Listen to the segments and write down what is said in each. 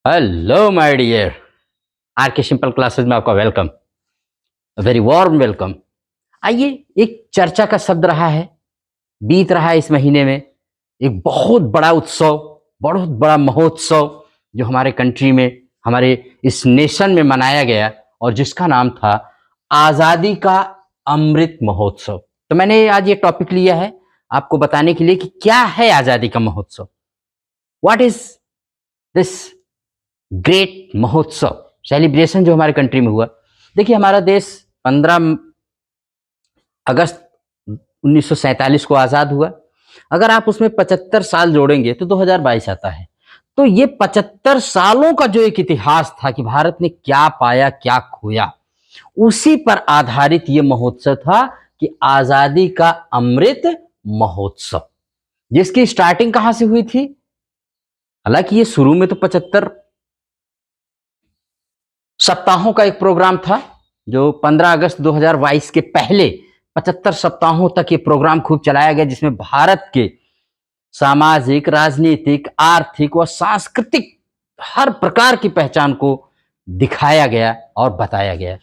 Hello my dear. R K simple classes में आपका welcome, very warm welcome. आइए, एक चर्चा का शब्द रहा है, बीत रहा है इस महीने में एक बहुत बड़ा उत्सव, बहुत बड़ा महोत्सव जो हमारे कंट्री में, हमारे इस नेशन में मनाया गया और जिसका नाम था आज़ादी का अमृत महोत्सव। तो मैंने आज ये टॉपिक लिया है आपको बताने के लिए कि क्या है आज़ादी का महोत्सव, व्हाट इज दिस ग्रेट महोत्सव सेलिब्रेशन जो हमारे कंट्री में हुआ। देखिए, हमारा देश 15 अगस्त 1947 को आज़ाद हुआ। अगर आप उसमें 75 साल जोड़ेंगे तो 2022 आता है। तो ये 75 सालों का जो एक इतिहास था कि भारत ने क्या पाया क्या खोया, उसी पर आधारित ये महोत्सव था कि आज़ादी का अमृत महोत्सव, जिसकी स्टार्टिंग कहां से हुई थी। हालांकि ये शुरू में तो 75 सप्ताहों का एक प्रोग्राम था जो 15 अगस्त 2022 के पहले 75 सप्ताहों तक ये प्रोग्राम खूब चलाया गया, जिसमें भारत के सामाजिक, राजनीतिक, आर्थिक व सांस्कृतिक हर प्रकार की पहचान को दिखाया गया और बताया गया।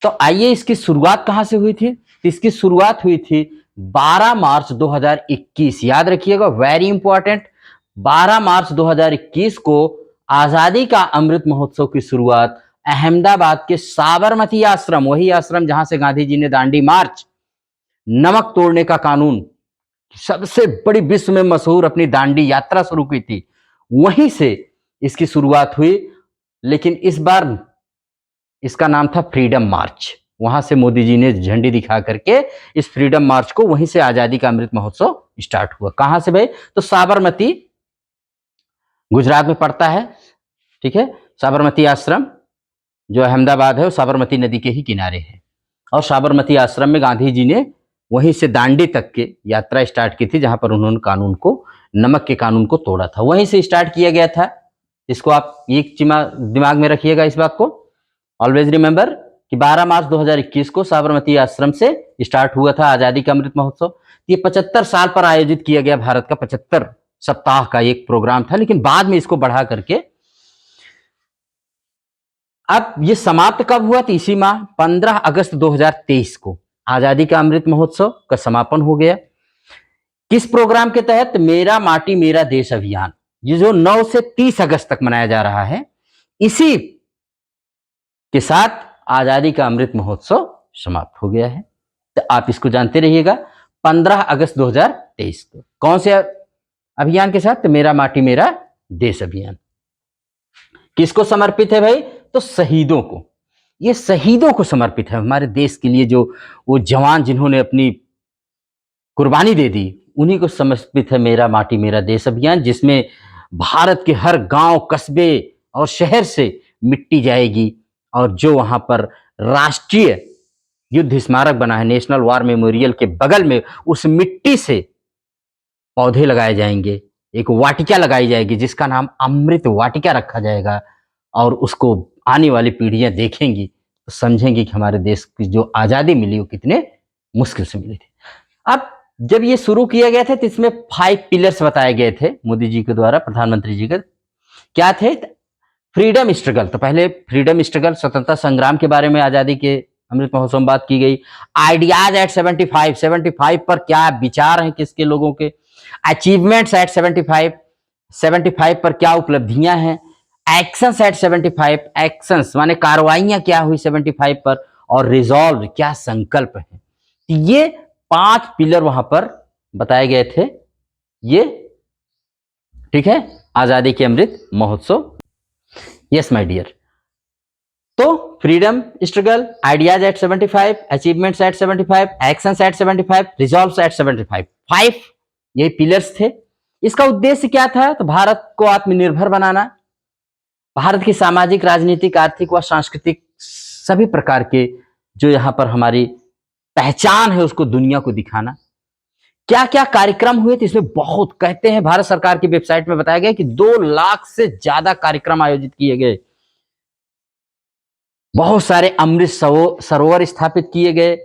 तो आइए, इसकी शुरुआत कहां से हुई थी। तो इसकी शुरुआत हुई थी 12 मार्च 2021। याद रखिएगा, वेरी इंपॉर्टेंट। 12 मार्च 2021 को आजादी का अमृत महोत्सव की शुरुआत अहमदाबाद के साबरमती आश्रम, वही आश्रम जहां से गांधी जी ने दांडी मार्च, नमक तोड़ने का कानून, सबसे बड़ी विश्व में मशहूर अपनी दांडी यात्रा शुरू की थी, वहीं से इसकी शुरुआत हुई। लेकिन इस बार इसका नाम था फ्रीडम मार्च। वहां से मोदी जी ने झंडी दिखा करके इस फ्रीडम मार्च को, वहीं से आजादी का अमृत महोत्सव स्टार्ट हुआ। कहां से भाई? तो साबरमती गुजरात में पड़ता है, ठीक है। साबरमती आश्रम जो अहमदाबाद है वो साबरमती नदी के ही किनारे है। और साबरमती आश्रम में गांधी जी ने वहीं से दांडी तक के यात्रा स्टार्ट की थी, जहां पर उन्होंने कानून को, नमक के कानून को तोड़ा था। वहीं से स्टार्ट किया गया था। इसको आप एक दिमाग में रखिएगा, इस बात को ऑलवेज रिमेंबर कि 12 मार्च 2021 को साबरमती आश्रम से स्टार्ट हुआ था आजादी का अमृत महोत्सव। ये 75 साल पर आयोजित किया गया भारत का 75 सप्ताह का एक प्रोग्राम था, लेकिन बाद में इसको बढ़ा करके अब ये समाप्त कब हुआ? तो इसी माह 15 अगस्त 2023 को आजादी का अमृत महोत्सव का समापन हो गया। किस प्रोग्राम के तहत? मेरा माटी मेरा देश अभियान, ये जो 9 से 30 अगस्त तक मनाया जा रहा है, इसी के साथ आजादी का अमृत महोत्सव समाप्त हो गया है। तो आप इसको जानते रहिएगा। 15 अगस्त 2023 को कौन से अभियान के साथ? तो मेरा माटी मेरा देश अभियान। किसको समर्पित है भाई? तो शहीदों को। ये शहीदों को समर्पित है, हमारे देश के लिए जो वो जवान जिन्होंने अपनी कुर्बानी दे दी, उन्हीं को समर्पित है मेरा माटी मेरा देश अभियान, जिसमें भारत के हर गांव, कस्बे और शहर से मिट्टी जाएगी और जो वहां पर राष्ट्रीय युद्ध स्मारक बना है, नेशनल वार मेमोरियल के बगल में, उस मिट्टी से पौधे लगाए जाएंगे, एक वाटिका लगाई जाएगी जिसका नाम अमृत वाटिका रखा जाएगा। और उसको आने वाली पीढ़ियां देखेंगी तो समझेंगी कि हमारे देश की जो आजादी मिली वो कितने मुश्किल से मिली थी। अब जब ये शुरू किया गया था तो इसमें 5 पिलर्स बताए गए थे मोदी जी के द्वारा, प्रधानमंत्री जी के। क्या थे? Freedom struggle. तो पहले फ्रीडम स्ट्रगल, स्वतंत्रता संग्राम के बारे में आजादी के अमृत महोत्सव में बात की गई। आइडियाज एट 75 पर क्या विचार हैं किसके लोगों के। अचीवमेंट्स एट 75 पर क्या उपलब्धियां हैं। एक्शंस एट 75, एक्शंस माने कार्रवाइयां क्या हुई 75 पर। और रिजॉल्व, क्या संकल्प है। ये 5 पिलर वहां पर बताए गए थे। ये ठीक है, आजादी के Amrit Mahotsav. Yes my dear. तो freedom struggle, ideas at 75, achievements at 75, actions at 75, resolves at 75, 5 ये पिलर्स थे। इसका उद्देश्य क्या था? तो भारत को आत्मनिर्भर बनाना, भारत की सामाजिक, राजनीतिक, आर्थिक व सांस्कृतिक सभी प्रकार के जो यहाँ पर हमारी पहचान है उसको दुनिया को दिखाना। क्या क्या कार्यक्रम हुए थे इसमें? बहुत, कहते हैं भारत सरकार की वेबसाइट में बताया गया कि 2 लाख से ज्यादा कार्यक्रम आयोजित किए गए। बहुत सारे अमृत सरोवर स्थापित किए गए,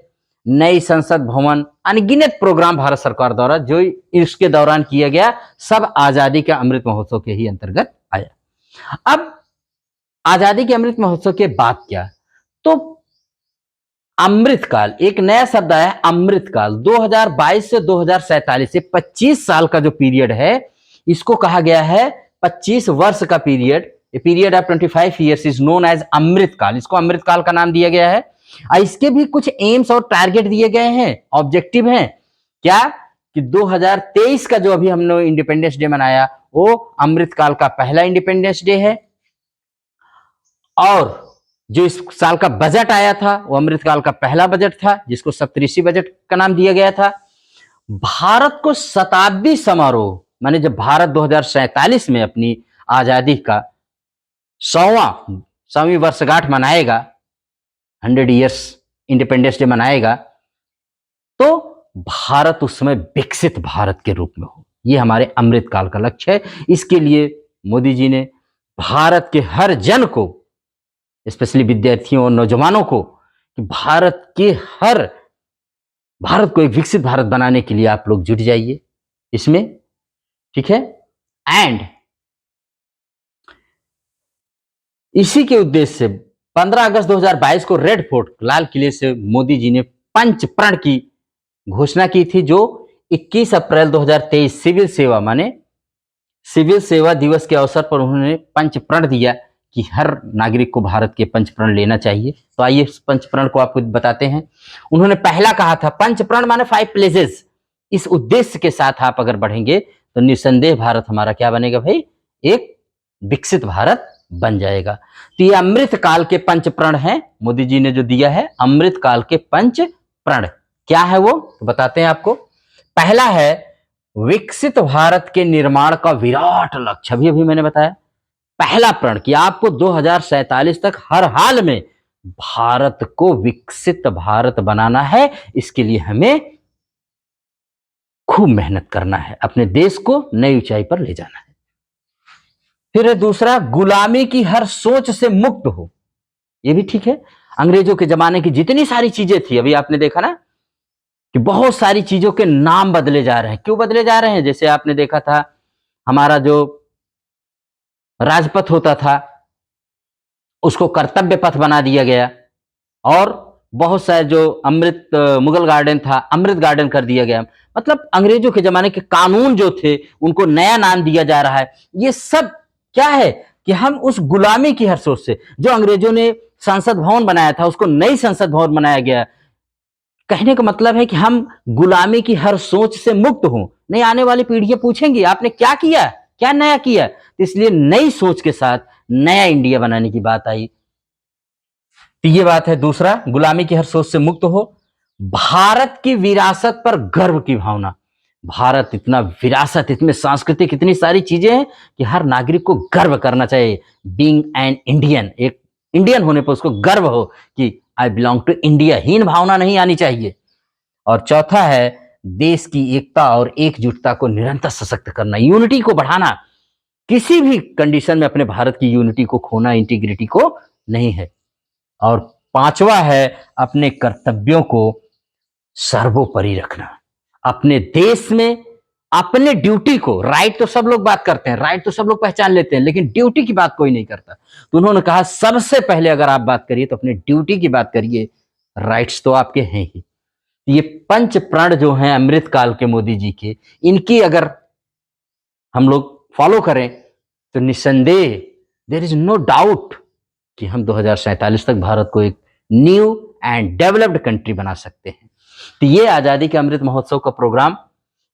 नई संसद भवन, अनगिनत प्रोग्राम भारत सरकार द्वारा जो इसके दौरान किया गया, सब आजादी का अमृत महोत्सव के ही अंतर्गत आया। अब आजादी के अमृत महोत्सव के बाद क्या, तो अमृतकाल, एक नया शब्द आया है अमृतकाल। 2022 से 2047 से 25 साल का जो पीरियड है, इसको कहा गया है 25 वर्ष का period, period of 25 years is known as Amritkaal. इसको अमृतकाल का नाम दिया गया है। इसके भी कुछ एम्स और टारगेट दिए गए हैं, ऑब्जेक्टिव हैं। क्या कि 2023 का जो अभी हमने इंडिपेंडेंस डे मनाया, वो अमृतकाल का पहला इंडिपेंडेंस डे है। और जो इस साल का बजट आया था, वो अमृतकाल का पहला बजट था, जिसको सप्तऋषि बजट का नाम दिया गया था। भारत को शताब्दी समारोह, माने जब भारत 2047 में अपनी आजादी का 100वीं वर्षगांठ मनाएगा, 100 ईयर्स इंडिपेंडेंस डे मनाएगा, तो भारत उस समय विकसित भारत के रूप में हो। ये हमारे अमृतकाल का लक्ष्य है। इसके लिए मोदी जी ने भारत के हर जन को, स्पेशली विद्यार्थियों और नौजवानों को, कि भारत को एक विकसित भारत बनाने के लिए आप लोग जुट जाइए इसमें, ठीक है। एंड इसी के उद्देश्य से 15 अगस्त 2022 को रेड फोर्ट, लाल किले से मोदी जी ने पंच प्रण की घोषणा की थी, जो 21 अप्रैल 2023 सिविल सेवा, माने सिविल सेवा दिवस के अवसर पर उन्होंने पंच प्रण दिया कि हर नागरिक को भारत के पंच प्रण लेना चाहिए। तो आइए इस पंच प्रण को आपको बताते हैं। उन्होंने पहला कहा था, पंच प्रण माने 5 प्लेजेस। इस उद्देश्य के साथ आप अगर बढ़ेंगे तो निसंदेह भारत हमारा क्या बनेगा भाई, एक विकसित भारत बन जाएगा। तो ये अमृत काल के पंच प्रण हैं, मोदी जी ने जो दिया है अमृत काल के पंच प्रण। क्या है वो, तो बताते हैं आपको। पहला है विकसित भारत के निर्माण का विराट लक्ष्य। अभी मैंने बताया पहला प्रण कि आपको 2047 तक हर हाल में भारत को विकसित भारत बनाना है। इसके लिए हमें खूब मेहनत करना है, अपने देश को नई ऊंचाई पर ले जाना है। फिर दूसरा, गुलामी की हर सोच से मुक्त हो। यह भी ठीक है। अंग्रेजों के जमाने की जितनी सारी चीजें थी, अभी आपने देखा ना कि बहुत सारी चीजों के नाम बदले जा रहे हैं। क्यों बदले जा रहे हैं? जैसे आपने देखा था, हमारा जो राजपथ होता था उसको कर्तव्य पथ बना दिया गया, और बहुत सारे जो अमृत मुगल गार्डन था, अमृत गार्डन कर दिया गया। मतलब अंग्रेजों के जमाने के कानून जो थे उनको नया नाम दिया जा रहा है। ये सब क्या है कि हम उस गुलामी की हर सोच से, जो अंग्रेजों ने संसद भवन बनाया था उसको नई संसद भवन बनाया गया। कहने का मतलब है कि हम गुलामी की हर सोच से मुक्त हों। नहीं, आने वाली पीढ़ियां पूछेंगी आपने क्या किया, क्या नया किया। तो इसलिए नई सोच के साथ नया इंडिया बनाने की बात आई। तो ये बात है। दूसरा, गुलामी की हर सोच से मुक्त हो। भारत की विरासत पर गर्व की भावना। भारत इतना विरासत, इतने सांस्कृतिक, इतनी सारी चीजें हैं कि हर नागरिक को गर्व करना चाहिए। बीइंग एन इंडियन, एक इंडियन होने पर उसको गर्व हो कि आई बिलोंग टू इंडिया। हीन भावना नहीं आनी चाहिए। और चौथा है देश की एकता और एकजुटता को निरंतर सशक्त करना, यूनिटी को बढ़ाना। किसी भी कंडीशन में अपने भारत की यूनिटी को खोना, इंटीग्रिटी को नहीं है। और पांचवा है अपने कर्तव्यों को सर्वोपरि रखना। अपने देश में अपने ड्यूटी को, राइट तो सब लोग बात करते हैं, राइट तो सब लोग पहचान लेते हैं, लेकिन ड्यूटी की बात कोई नहीं करता। तो उन्होंने कहा सबसे पहले अगर आप बात करिए तो अपने ड्यूटी की बात करिए, राइट्स तो आपके हैं ही। ये पंच प्रण जो हैं अमृत काल के मोदी जी के, इनकी अगर हम लोग फॉलो करें तो निसंदेह देयर इज नो डाउट कि हम 2047 तक भारत को एक न्यू एंड डेवलप्ड कंट्री बना सकते हैं। तो ये आजादी के अमृत महोत्सव का प्रोग्राम,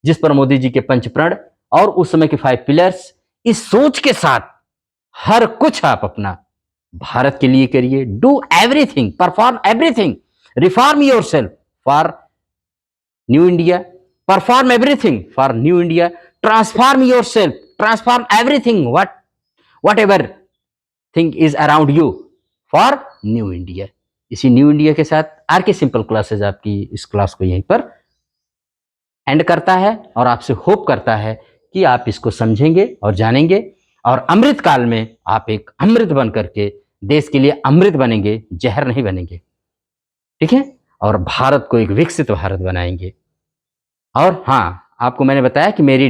जिस पर मोदी जी के पंच प्रण और उस समय के 5 पिलर्स, इस सोच के साथ हर कुछ आप अपना भारत के लिए करिए। Do everything, perform everything, reform yourself for new India, perform everything for new India, transform yourself, transform everything what ever thing is around you for new India. इसी न्यू इंडिया के साथ आरके सिंपल क्लासेज आपकी इस class को यहीं पर and करता है, और आपसे होप करता है कि आप इसको समझेंगे और जानेंगे, और अमृत काल में आप एक अमृत बन करके देश के लिए अमृत बनेंगे, जहर नहीं बनेंगे। ठीक है, और भारत को एक विकसित भारत बनाएंगे। और हाँ, आपको मैंने बताया कि मेरी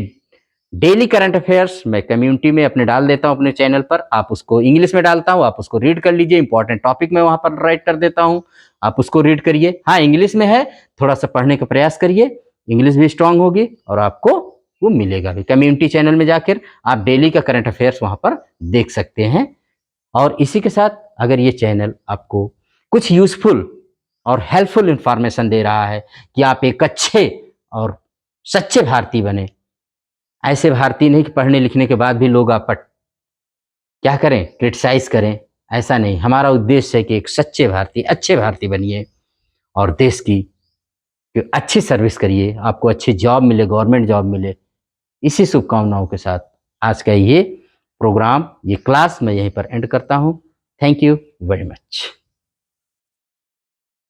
डेली करंट अफेयर्स मैं कम्युनिटी में अपने डाल देता हूं अपने चैनल पर, आप उसको इंग्लिश में डालता हूं, आप उसको रीड कर लीजिए। इंपॉर्टेंट टॉपिक मैं वहां पर राइट कर देता हूं, आप उसको रीड करिए। हाँ, इंग्लिश में है, थोड़ा सा पढ़ने का प्रयास करिए, इंग्लिश भी स्ट्रांग होगी और आपको वो मिलेगा भी। कम्युनिटी चैनल में जाकर आप डेली का करंट अफेयर्स वहां पर देख सकते हैं। और इसी के साथ अगर ये चैनल आपको कुछ यूजफुल और हेल्पफुल इंफॉर्मेशन दे रहा है कि आप एक अच्छे और सच्चे भारतीय बने, ऐसे भारतीय नहीं कि पढ़ने लिखने के बाद भी लोग आप पर क्या करें, क्रिटिसाइज करें, ऐसा नहीं। हमारा उद्देश्य है कि एक सच्चे भारतीय, अच्छे भारतीय बनिए और देश की अच्छी सर्विस करिए, आपको अच्छी जॉब मिले, गवर्नमेंट जॉब मिले। इसी शुभकामनाओं के साथ आज का ये प्रोग्राम, ये क्लास मैं यहीं पर एंड करता हूँ। Thank you very much.